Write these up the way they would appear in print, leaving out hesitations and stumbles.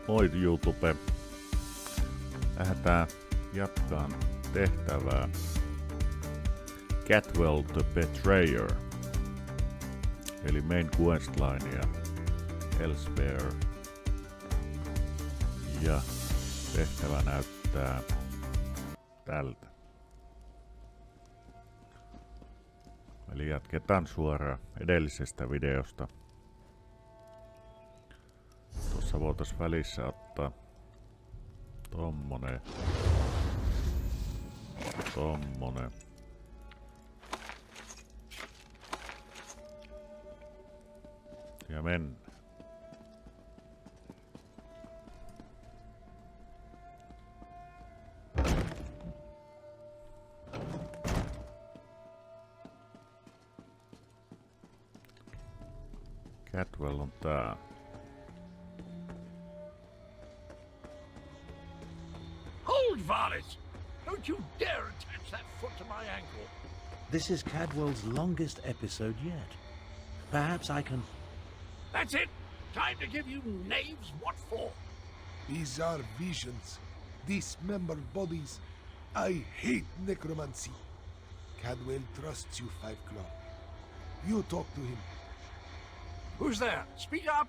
Moi YouTube. Lähdetään jatkaan tehtävää Cadwell the Betrayer. Eli main questlinea Elsweyr. Ja tehtävä näyttää tältä. Eli jatketaan suoraan edellisestä videosta. Tuossa voitais välissä ottaa tommonen. Ja mennään. Cadwell on tää. Hold, varlet! Don't you dare attach that foot to my ankle. This is Cadwell's longest episode yet. Perhaps I can... That's it! Time to give you knaves what for. These are visions. Dismembered bodies. I hate necromancy. Cadwell trusts you, Five Claw. You talk to him. Who's there? Speak up!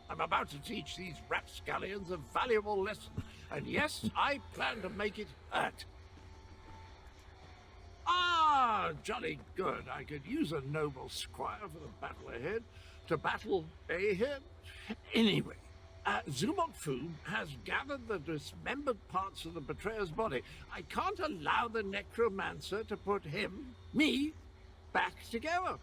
I'm about to teach these rapscallions a valuable lesson. And yes, I plan to make it hurt. Ah, jolly good. I could use a noble squire for the battle ahead. To battle him. Anyway, Zumok Foom has gathered the dismembered parts of the betrayer's body. I can't allow the necromancer to put me, back together.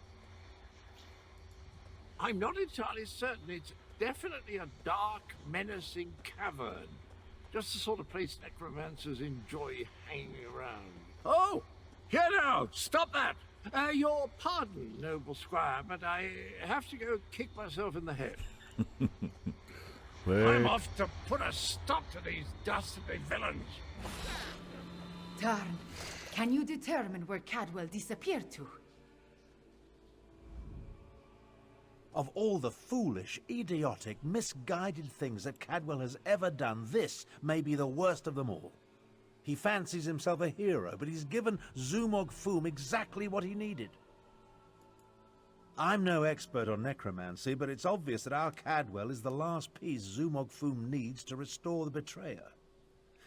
I'm not entirely certain. It's definitely a dark, menacing cavern. Just the sort of place necromancers enjoy hanging around. Oh! Here now! Stop that! Your pardon, noble squire, but I have to go kick myself in the head. I'm off to put a stop to these dastardly villains. Tarn, can you determine where Cadwell disappeared to? Of all the foolish, idiotic, misguided things that Cadwell has ever done, this may be the worst of them all. He fancies himself a hero, but he's given Zumog Foom exactly what he needed. I'm no expert on necromancy, but it's obvious that our Cadwell is the last piece Zumog Foom needs to restore the betrayer.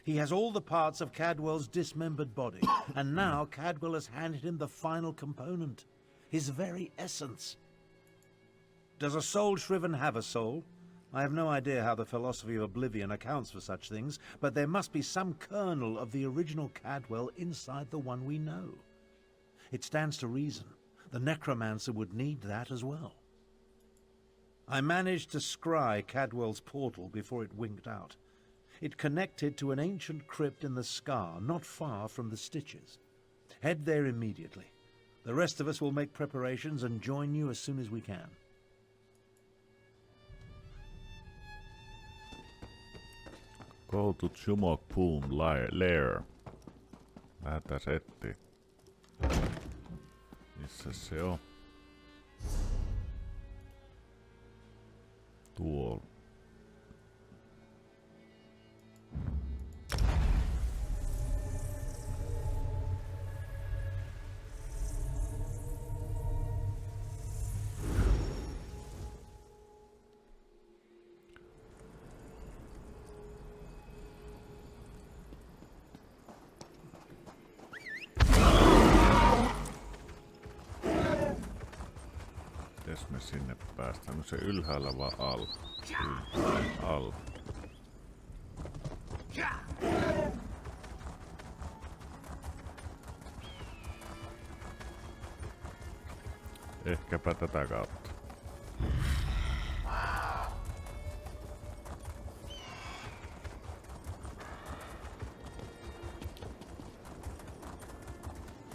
He has all the parts of Cadwell's dismembered body, and now Cadwell has handed him the final component, his very essence. Does a soul shriven have a soul? I have no idea how the philosophy of oblivion accounts for such things, but there must be some kernel of the original Cadwell inside the one we know. It stands to reason the necromancer would need that as well. I managed to scry Cadwell's portal before it winked out. It connected to an ancient crypt in the scar, not far from the Stitches. Head there immediately. The rest of us will make preparations and join you as soon as we can. Go to Zumog Foom lair. Lähdetään ettiin. Missä se on? Tuolla. Mites me sinne päästään? No se ylhäällä vaan al. Al. Ehkäpä tätä kautta.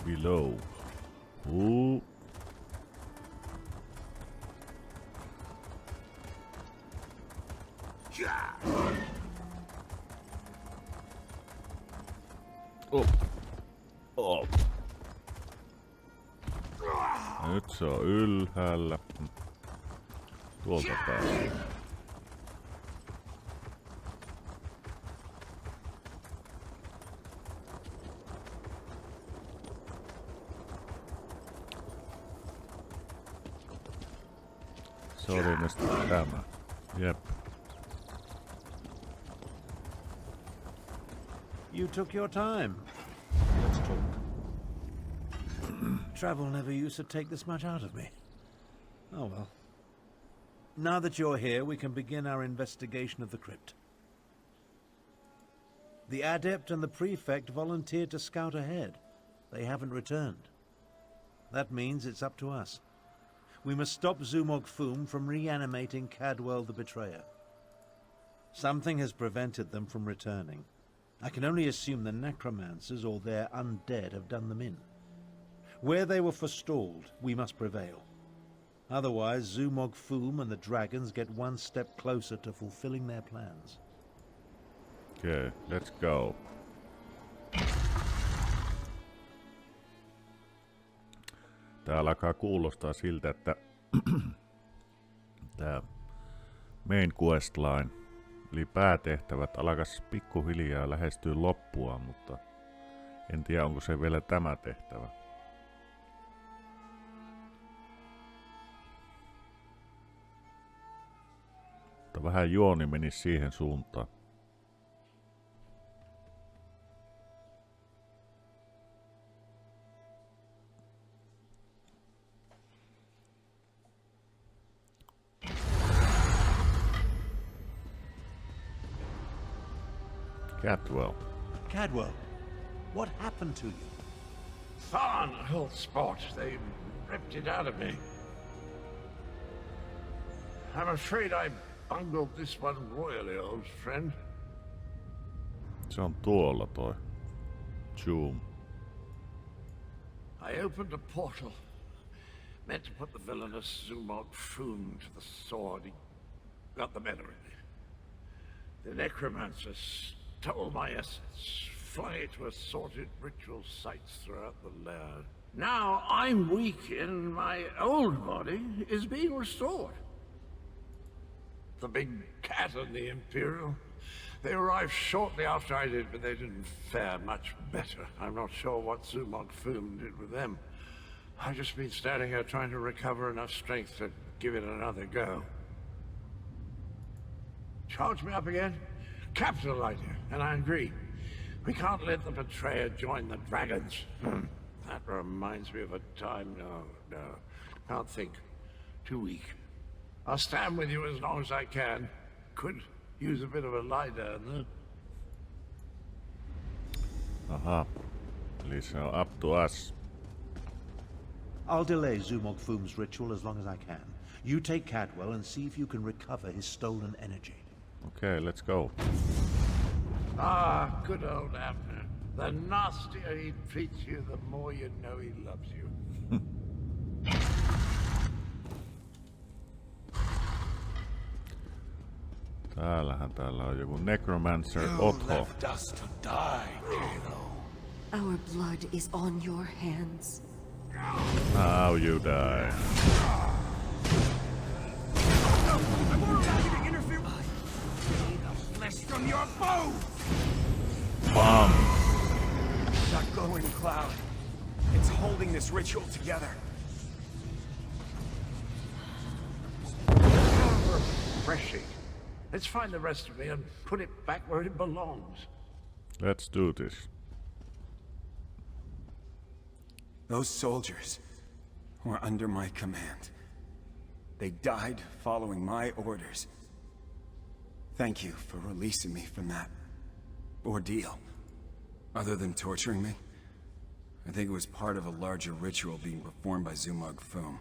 Below. Oh. Nyt se on ylhäällä. Tuolta päästä. Se oli ilmeisesti tämä. Jep. You took your time. Let's talk. Travel never used to take this much out of me. Oh well. Now that you're here, we can begin our investigation of the crypt. The adept and the prefect volunteered to scout ahead. They haven't returned. That means it's up to us. We must stop Zumog Foom from reanimating Cadwell the Betrayer. Something has prevented them from returning. I can only assume the necromancers or their undead have done them in. Where they were forestalled, we must prevail. Otherwise, Zumog Foom and the dragons get one step closer to fulfilling their plans. Okay, let's go. Tää alkaa kuulostaa siltä, että tää main questline, eli päätehtävät, alkaisi pikkuhiljaa lähestyä loppua, mutta en tiedä, onko se vielä tämä tehtävä. Mutta vähän juoni meni siihen suuntaan. Cadwell. Cadwell, what happened to you? Fun old sport. They ripped it out of me. I'm afraid I bungled this one royally, old friend. Se on tuolla toi. Zoom. I opened a portal. Meant to put the villainous Zumog Foom to the sword. He got the better of me. The necromancer stole my essence, flung it to assorted ritual sites throughout the lair. Now I'm weak and my old body is being restored. The big cat and the Imperial, they arrived shortly after I did, but they didn't fare much better. I'm not sure what Zumog Foom did with them. I've just been standing here trying to recover enough strength to give it another go. Charge me up again? Capital idea, and I agree. We can't let the betrayer join the dragons. That reminds me of a time. No. Can't think. Too weak. I'll stand with you as long as I can. Could use a bit of a lie down, though. Aha. Eli se on up to us. I'll delay Zumog Foom's ritual as long as I can. You take Cadwell and see if you can recover his stolen energy. Okay, let's go. Ah, good old Abner. The nastier he treats you, the more you know he loves you. Täällä on joku Necromancer Otho. left us to die, Kano. Our blood is on your hands. Now you die. Flesh from your bones! Bam! That glowing cloud. It's holding this ritual together. How refreshing. Let's find the rest of me and put it back where it belongs. Let's do this. Those soldiers were under my command. They died following my orders. Thank you for releasing me from that ordeal. Other than torturing me, I think it was part of a larger ritual being performed by Zumog Foom.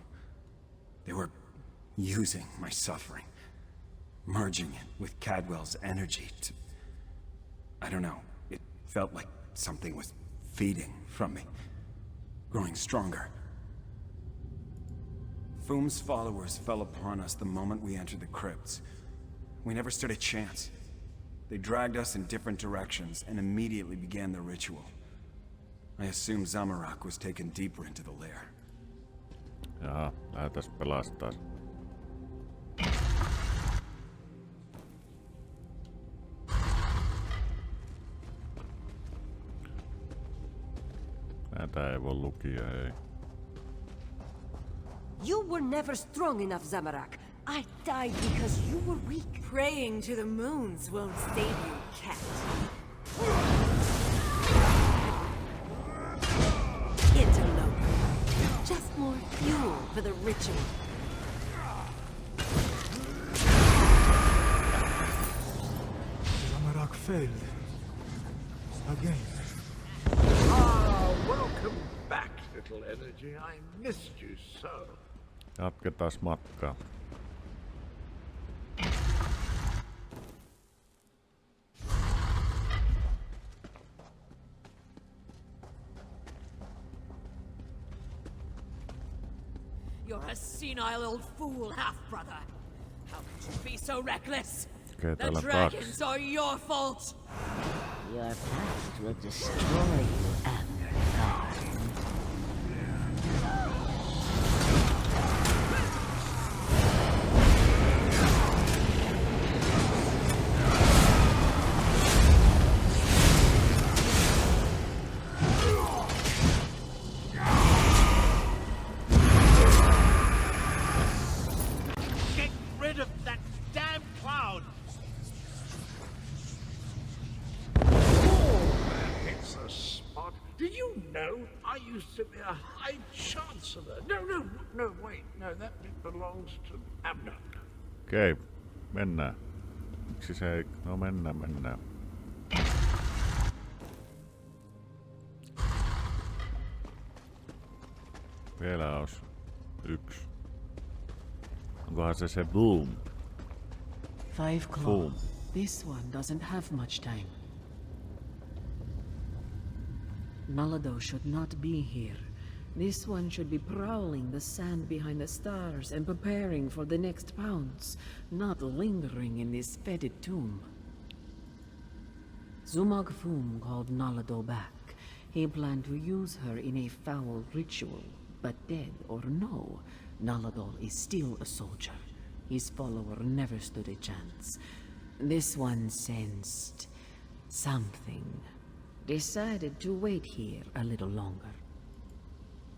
They were using my suffering, merging it with Cadwell's energy to... I don't know, it felt like something was feeding from me, growing stronger. Foom's followers fell upon us the moment we entered the crypts. We never stood a chance. They dragged us in different directions and immediately began the ritual. I assume Zamorak was taken deeper into the lair. Jaha, lähdetään pelastaa. Näitä ei voi lukia, ei. You were never strong enough, Zamorak. I died because you were weak. Praying to the moons won't save you, cat. Interloper. Just more fuel for the ritual. Zamorak failed. Again. Ah, welcome back, little energy. I missed you so. Jatketaan matkaa. You're a senile old fool, half-brother. How could you be so reckless? Okei, The täällä on dragons kaksi. are your fault. Your past will destroy you after dark. Get rid of that damn cloud! It's a spot. Did you know I used to be a High Chancellor? No, wait. No, that bit belongs to Abner. Okei, mennään. Miksi se ei... No mennään. Vielä olisi yksi. Onkohan se boom? 5 claw. Boom. This one doesn't have much time. Nalado should not be here. This one should be prowling the sand behind the stars and preparing for the next pounce, not lingering in this fetid tomb. Zumag Fum called Nalado back. He planned to use her in a foul ritual, but dead or no, Naladol is still a soldier. His follower never stood a chance. This one sensed something. Decided to wait here a little longer.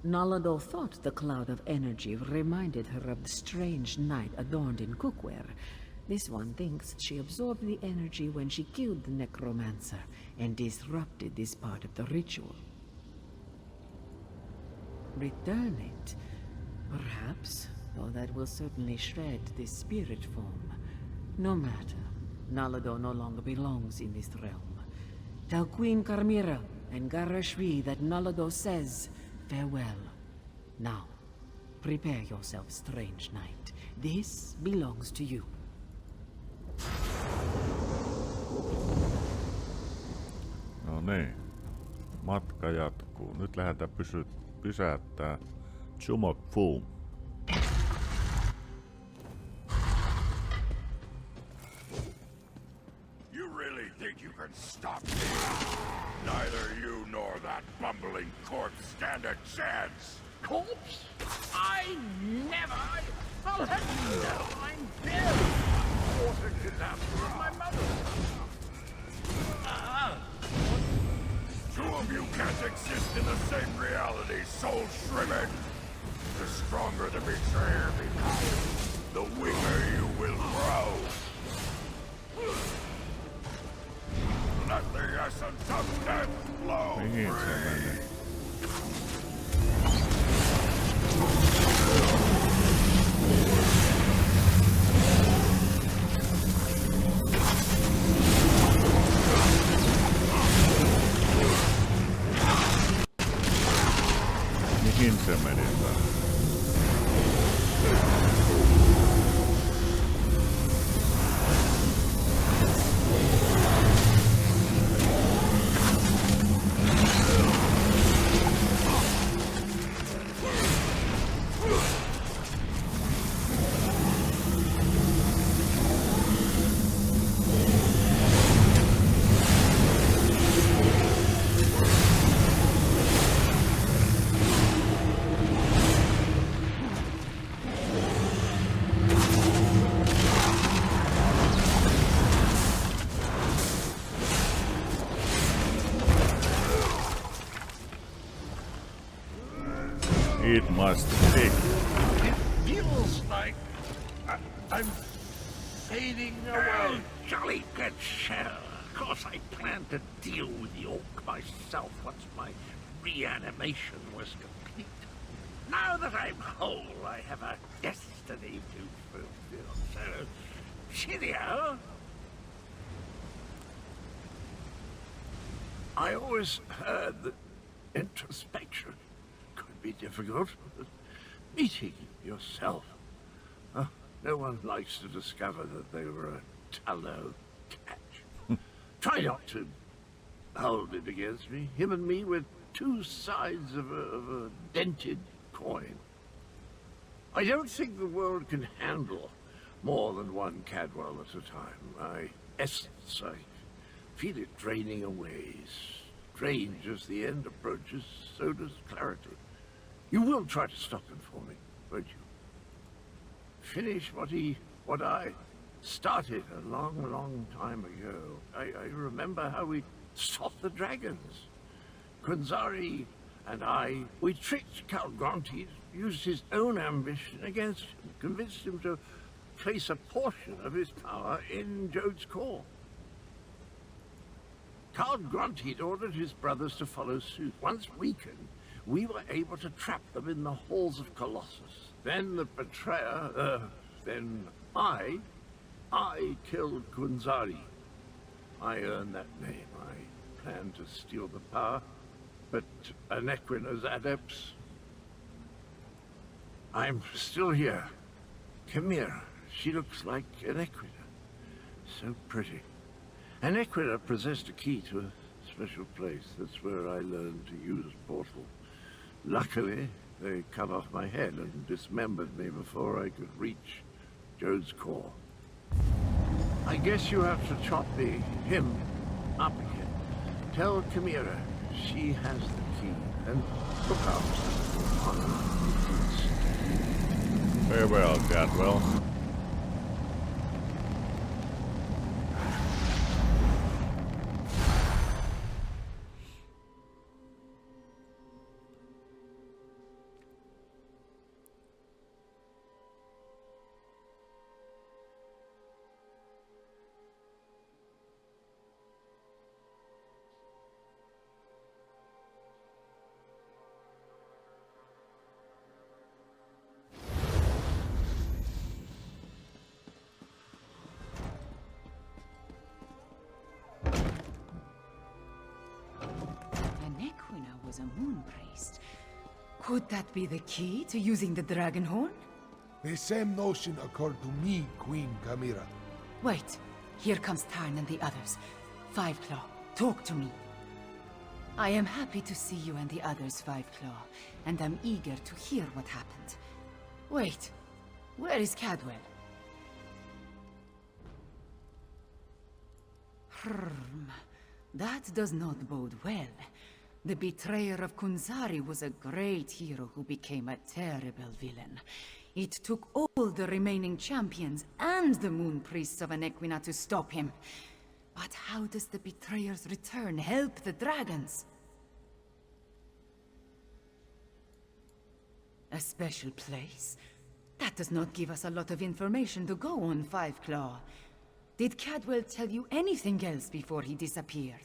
Naladol thought the cloud of energy reminded her of the strange knight adorned in cookware. This one thinks she absorbed the energy when she killed the necromancer and disrupted this part of the ritual. Return it, perhaps, though that will certainly shred this spirit form. No matter, Nalado no longer belongs in this realm. Tell Queen Carmira and Garashri that Nalado says farewell. Now, prepare yourself, strange knight. This belongs to you. No niin. Matka jatkuu. Nyt lähdetään pysäyttää Zumog Fum. You really think you can stop me? Neither you nor that bumbling corpse stand a chance! Corpse? I never! I'll have you know I'm dead! Water disaster with my mother! Two of you can't exist in the same reality, soul shriven! The stronger the betrayer becomes, the weaker you will grow! Let the essence of death flow Mihin se free! menee? Mihin se meni? It must stick. It feels like I'm fading away. Oh, jolly good shell. Of course I planned to deal with the orc myself once my reanimation was complete. Now that I'm whole, I have a destiny to fulfill. So, cheerio. I always heard that introspection could be difficult, but meeting yourself. No one likes to discover that they were a tallow catch. Try not to hold it against me. Him and me were two sides of a dented coin. I don't think the world can handle more than one Cadwell at a time. My essence, I feel it draining away. Strange as the end approaches, so does clarity. You will try to stop him for me, won't you? Finish what I started a long, long time ago. I remember how we stopped the dragons. Kunzari and we tricked Count Gronti, used his own ambition against him, convinced him to place a portion of his power in Jode's core. Count Gronti ordered his brothers to follow suit. Once weakened, we were able to trap them in the halls of Colossus. Then the betrayer, then I killed Kunzari. I earned that name. I planned to steal the power, but Anequina's adepts... I'm still here. Chimera, she looks like Anequina. So pretty. Anequina possessed a key to a special place. That's where I learned to use portals. Luckily, they cut off my head and dismembered me before I could reach Jode's core. I guess you have to chop him up again. Tell Chimera she has the key, and look out on her. Very well, Cadwell. Was a moon priest. Could that be the key to using the dragon horn? The same notion occurred to me, Queen Chimera. Wait, here comes Tarn and the others. Five Claw, talk to me. I am happy to see you and the others, Five Claw, and I'm eager to hear what happened. Wait, where is Cadwell? That does not bode well. The betrayer of Kunzari was a great hero who became a terrible villain. It took all the remaining champions and the moon priests of Anequina to stop him. But how does the betrayer's return help the dragons? A special place? That does not give us a lot of information to go on, Five Claw. Did Cadwell tell you anything else before he disappeared?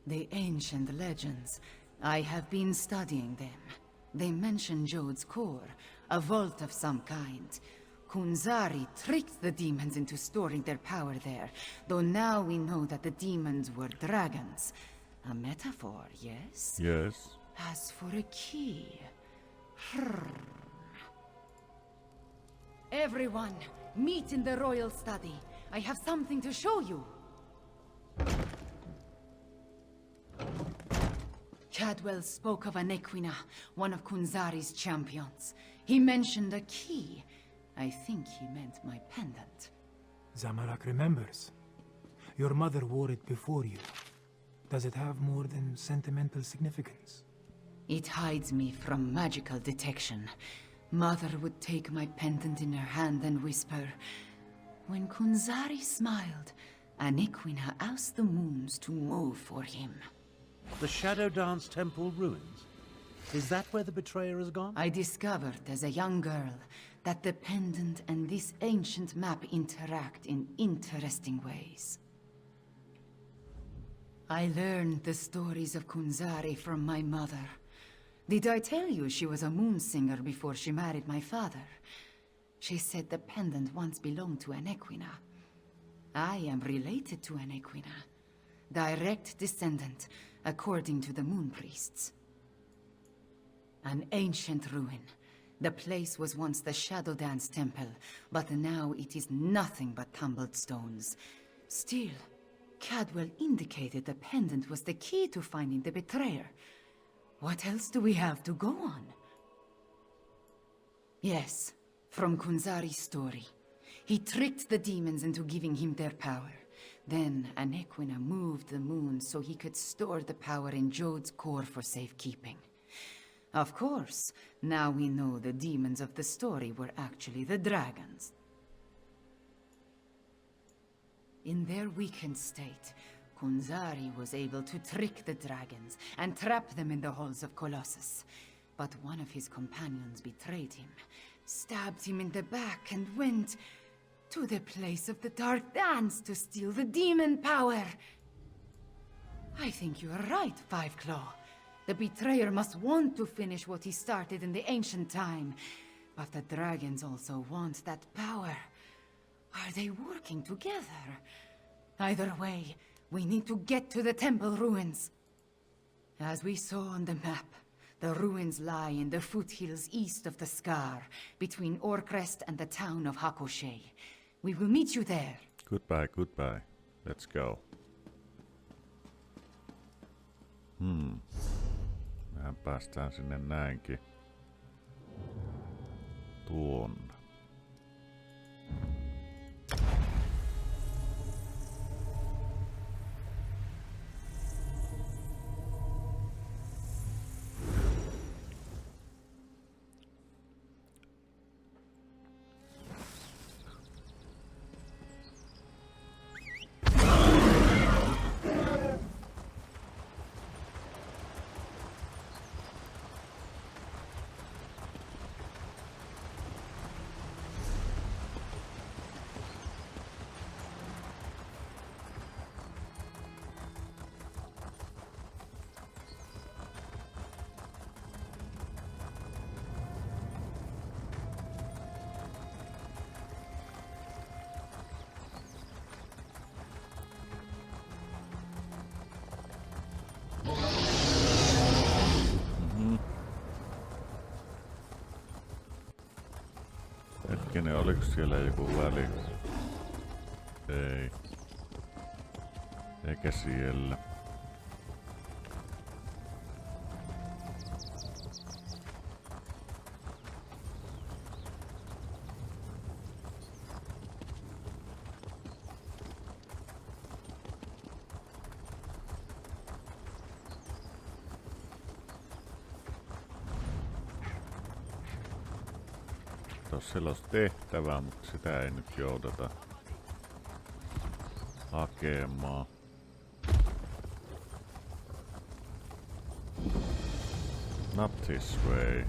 The ancient legends. I have been studying them. They mention Jode's core, a vault of some kind. Kunzari tricked the demons into storing their power there, though now we know that the demons were dragons. A metaphor, yes? Yes. As for a key... Everyone, meet in the royal study. I have something to show you. Cadwell spoke of Anequina, one of Kunzari's champions. He mentioned a key. I think he meant my pendant. Zamorak remembers. Your mother wore it before you. Does it have more than sentimental significance? It hides me from magical detection. Mother would take my pendant in her hand and whisper, "When Kunzari smiled, Anequina asked the moons to move for him." The Shadow Dance Temple ruins? Is that where the betrayer has gone? I discovered as a young girl that the pendant and this ancient map interact in interesting ways. I learned the stories of Kunzari from my mother. Did I tell you she was a moon singer before she married my father? She said the pendant once belonged to an Equina. I am related to an Equina. Direct descendant, according to the moon priests. An ancient ruin. The place was once the Shadow Dance Temple, but now it is nothing but tumbled stones. Still, Cadwell indicated the pendant was the key to finding the betrayer. What else do we have to go on? Yes, from Kunzari's story. He tricked the demons into giving him their power. Then an Equina moved the moon so he could store the power in Jode's core for safekeeping. Of course, now we know the demons of the story were actually the dragons. In their weakened state, Kunzari was able to trick the dragons and trap them in the halls of Colossus. But one of his companions betrayed him, stabbed him in the back, and went to the place of the Dark Dance to steal the demon power. I think you are right, Fiveclaw. The betrayer must want to finish what he started in the ancient time. But the dragons also want that power. Are they working together? Either way, we need to get to the temple ruins. As we saw on the map, the ruins lie in the foothills east of the Scar, between Orcrest and the town of Hakoshe. We will meet you there. Goodbye, goodbye. Let's go. Mehän päästään sinne näinkin. Tuonne. Hetkinen, oliko siellä joku väli? Ei. Eikä siellä. Siellä olisi tehtävää, mutta sitä ei nyt joudeta hakemaan. Not this way.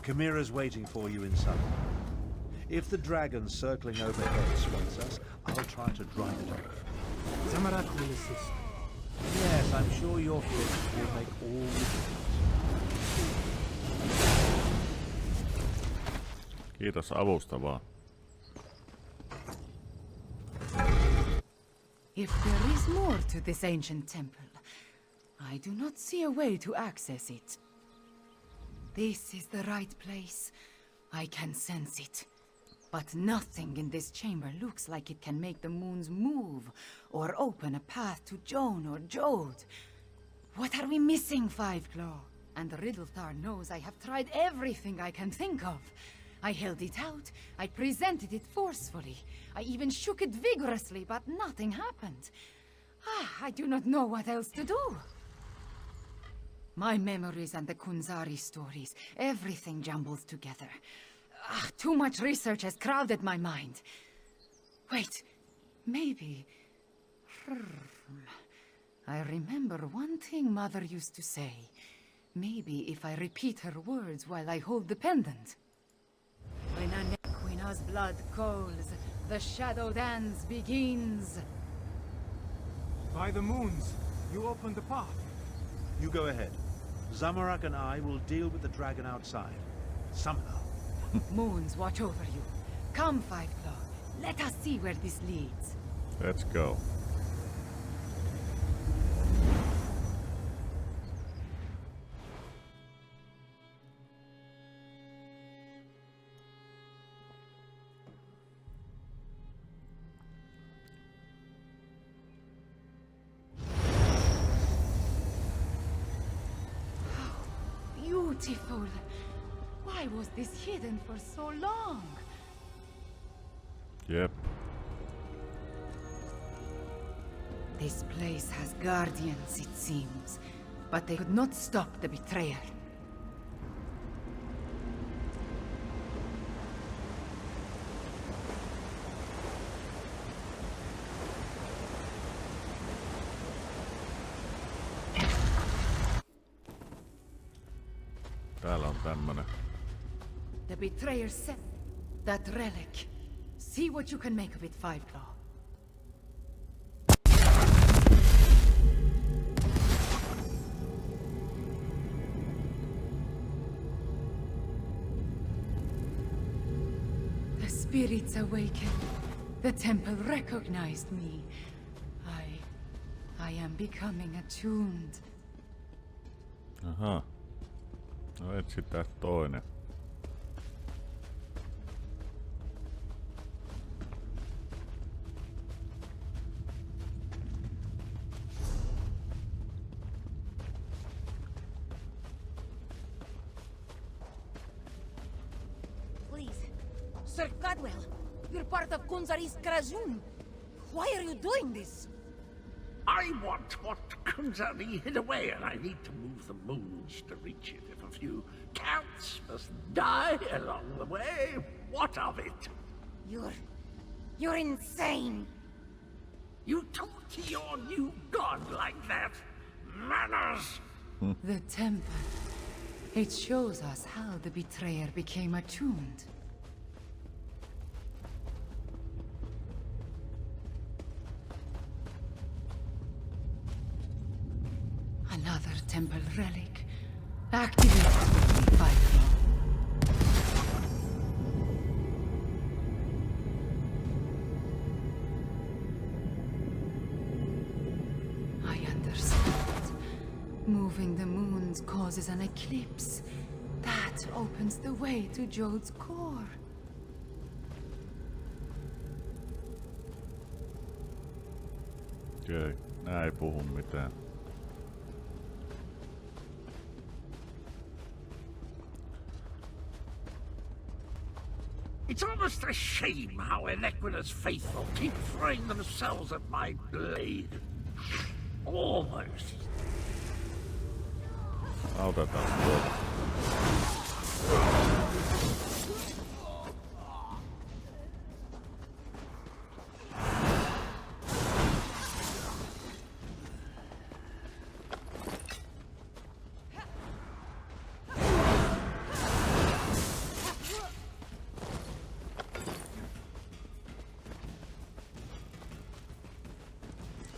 Chimera's waiting for you inside. If the dragon circling overhead swats us, I'll try to drive it off. Samarak will assist. Yes, I'm sure your fist will make all the difference. Kiitos avusta vaan. If there is more to this ancient temple, I do not see a way to access it. This is the right place. I can sense it. But nothing in this chamber looks like it can make the moons move or open a path to Joan or Jode. What are we missing, Fiveclaw? And Riddlethar knows I have tried everything I can think of. I held it out, I presented it forcefully, I even shook it vigorously, but nothing happened. I do not know what else to do. My memories and the Kunzari stories, everything jumbles together. Too much research has crowded my mind. Wait, maybe... I remember one thing Mother used to say. Maybe if I repeat her words while I hold the pendant. When Anequina's blood calls, the shadow dance begins. By the moons, you opened the path. You go ahead. Zamorak and I will deal with the dragon outside. Somehow. Moons watch over you. Come, Five Claw. Let us see where this leads. Let's go. Beautiful. Why was this hidden for so long? Yep. This place has guardians, it seems. But they could not stop the betrayer. Täällä on tämmönen. The betrayer said that relic. See what you can make of it, Five Claw. The spirits awakened. The temple recognized me. I am becoming attuned. Aha. No etsitään toinen. Please. Sir Cadwell, you're part of Kunzari's Krajun. Why are you doing this? I want what Kunzari hid away, and I need to move the moons to reach it. If a few cats must die along the way, what of it? You're insane. You talk to your new god like that? Manners! The temple. It shows us how the betrayer became attuned. Another temple relic. Activate quickly, Five Claw. I understand. Moving the moons causes an eclipse. That opens the way to Jode's core. Okei, nää ei puhu mitään. It's almost a shame how Enequina's faithful keep throwing themselves at my blade. Almost. Autetaan tuota.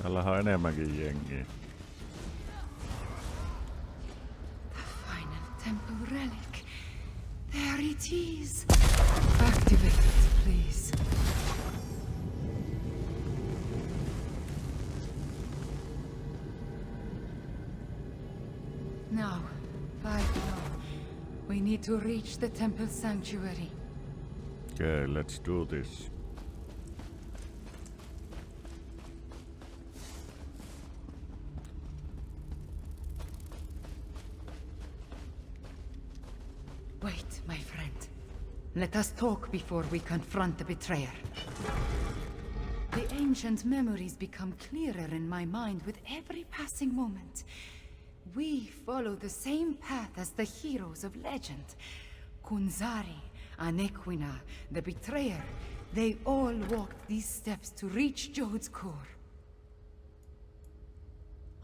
Täällähän on enemmänkin jengiä. Final temple relic. There it is. Activate it, please. Now, Five Claw. We need to reach the temple sanctuary. Okay, let's do this. Wait, my friend. Let us talk before we confront the betrayer. The ancient memories become clearer in my mind with every passing moment. We follow the same path as the heroes of legend. Kunzari, Anequina, the betrayer. They all walked these steps to reach Jode's core.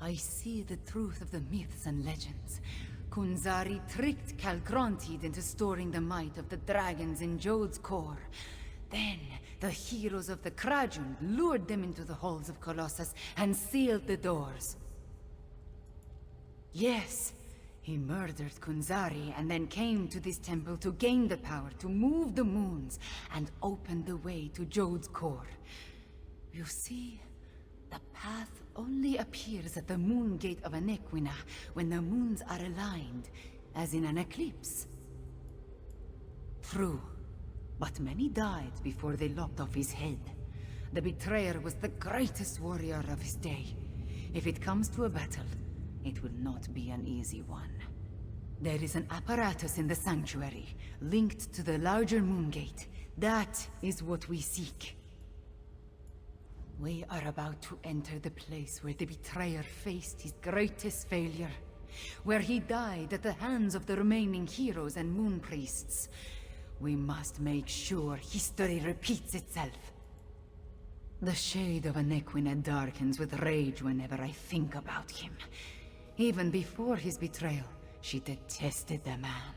I see the truth of the myths and legends. Kunzari tricked Calgrontiid into storing the might of the dragons in Jode's core. Then, the heroes of the Krajun lured them into the halls of Colossus and sealed the doors. Yes, he murdered Kunzari and then came to this temple to gain the power to move the moons and open the way to Jode's core. You see, the path only appears at the moon gate of Anequina when the moons are aligned, as in an eclipse. True, but many died before they lopped off his head. The betrayer was the greatest warrior of his day. If it comes to a battle, it will not be an easy one. There is an apparatus in the sanctuary, linked to the larger moon gate. That is what we seek. We are about to enter the place where the betrayer faced his greatest failure, where he died at the hands of the remaining heroes and moon priests. We must make sure history repeats itself. The shade of Anequina darkens with rage whenever I think about him. Even before his betrayal, she detested the man.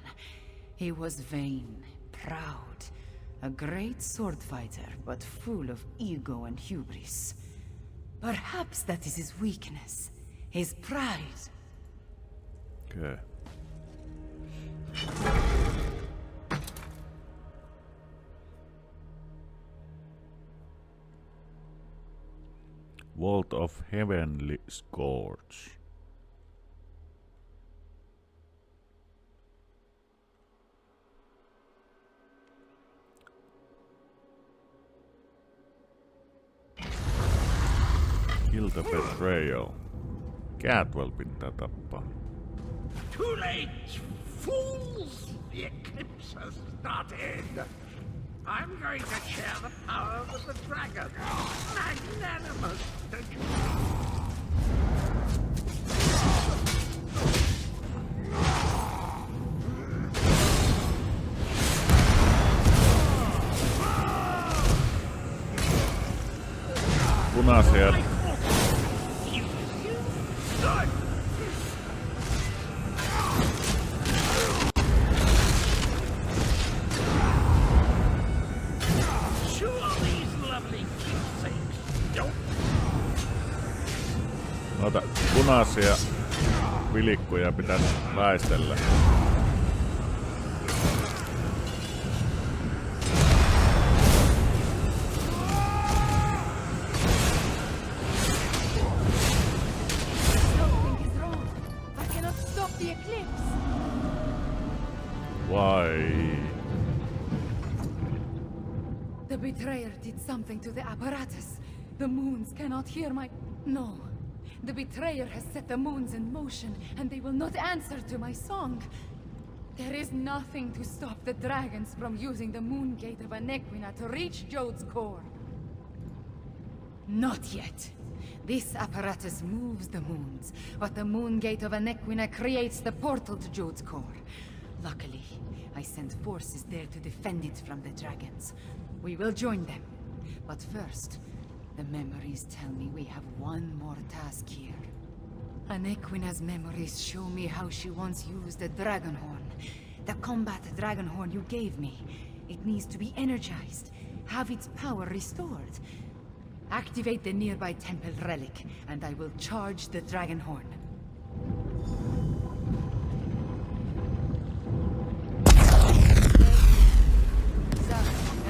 He was vain, proud, a great sword fighter, but full of ego and hubris. Perhaps that is his weakness, his pride. Okay. Vault of Heavenly Scourge. Kill the betrayal. Cadwell pitää tappaa. Too late, fools! The eclipse has started. I'm going to share the power with the dragon. Magnanimous, don't you Punaisia. Noita punaisia vilikkuja pitäisi väistellä. Why? The betrayer did something to the apparatus. The moons cannot hear my... No. The betrayer has set the moons in motion, and they will not answer to my song. There is nothing to stop the dragons from using the moon gate of Anequina to reach Jode's core. Not yet. This apparatus moves the moons, but the moon gate of Anequina creates the portal to Jode's core. Luckily, I sent forces there to defend it from the dragons. We will join them. But first, the memories tell me we have one more task here. Anequina's memories show me how she once used the dragon horn. The combat dragon horn you gave me. It needs to be energized, have its power restored. Activate the nearby temple relic, and I will charge the dragon horn.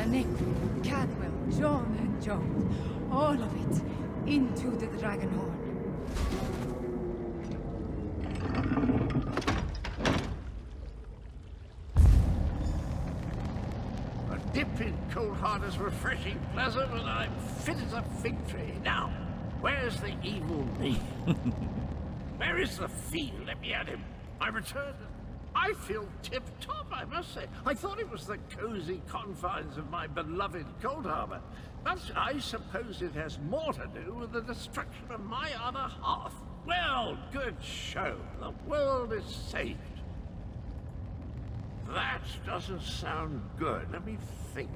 Nick, Cadwell, John, and Jode. All of it into the dragon horn. A dip in cold hard is refreshing, pleasant, and I'm fit as a fig tree. Now, where's the evil me? Where is the fiend? Let me at him. I return. I feel tip-top, I must say. I thought it was the cozy confines of my beloved Coldharbour, but I suppose it has more to do with the destruction of my other half. Well, good show. The world is saved. That doesn't sound good. Let me think.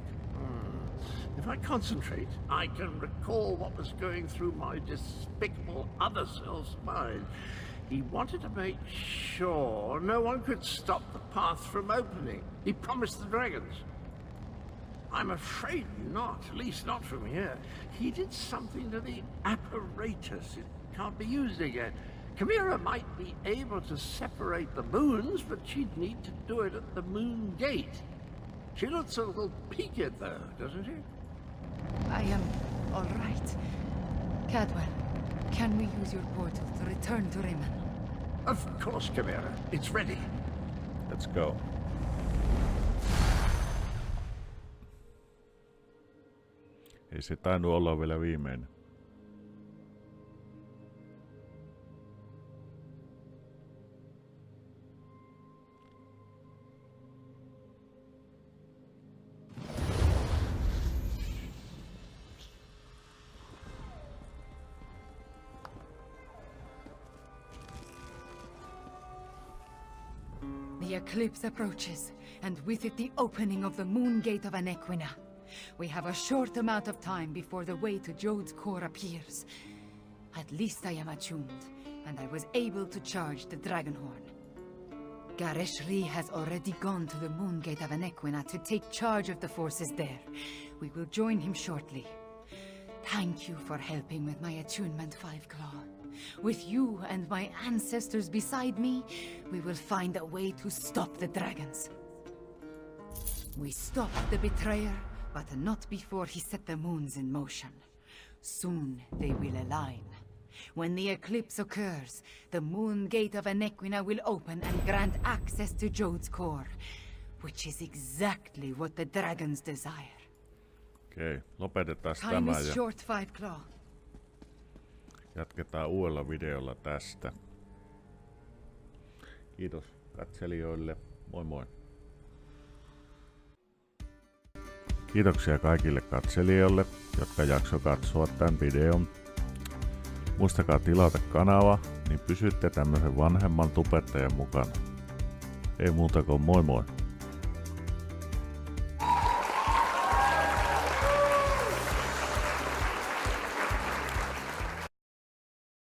If I concentrate, I can recall what was going through my despicable other self's mind. He wanted to make sure no one could stop the path from opening. He promised the dragons. I'm afraid not, at least not from here. He did something to the apparatus. It can't be used again. Chimera might be able to separate the moons, but she'd need to do it at the moon gate. She looks a little peaked, though, doesn't she? I am all right. Cadwell, can we use your portal to return to Rimmon? Of course, Chimera. It's ready. Let's go. Ei se tainnut olla vielä viimeinen. The eclipse approaches, and with it the opening of the moon gate of Anequina. We have a short amount of time before the way to Jode's core appears. At least I am attuned, and I was able to charge the Dragonhorn. Gareshri has already gone to the moon gate of Anequina to take charge of the forces there. We will join him shortly. Thank you for helping with my attunement, Fiveclaw. With you and my ancestors beside me, we will find a way to stop the dragons. We stopped the betrayer, but not before he set the moons in motion. Soon they will align. When the eclipse occurs, the moon gate of Anequina will open and grant access to Jode's core, which is exactly what the dragons desire. Okei, lopetetaan Time tämä is ja short, Fiveclaw. jatketaan uudella videolla tästä. Kiitos katselijoille. Moi moi. Kiitoksia kaikille katselijoille, jotka jakso katsoa tämän videon. Muistakaa tilata kanava, niin pysytte tämmöisen vanhemman tubettajan mukana. Ei muuta kuin moi moi.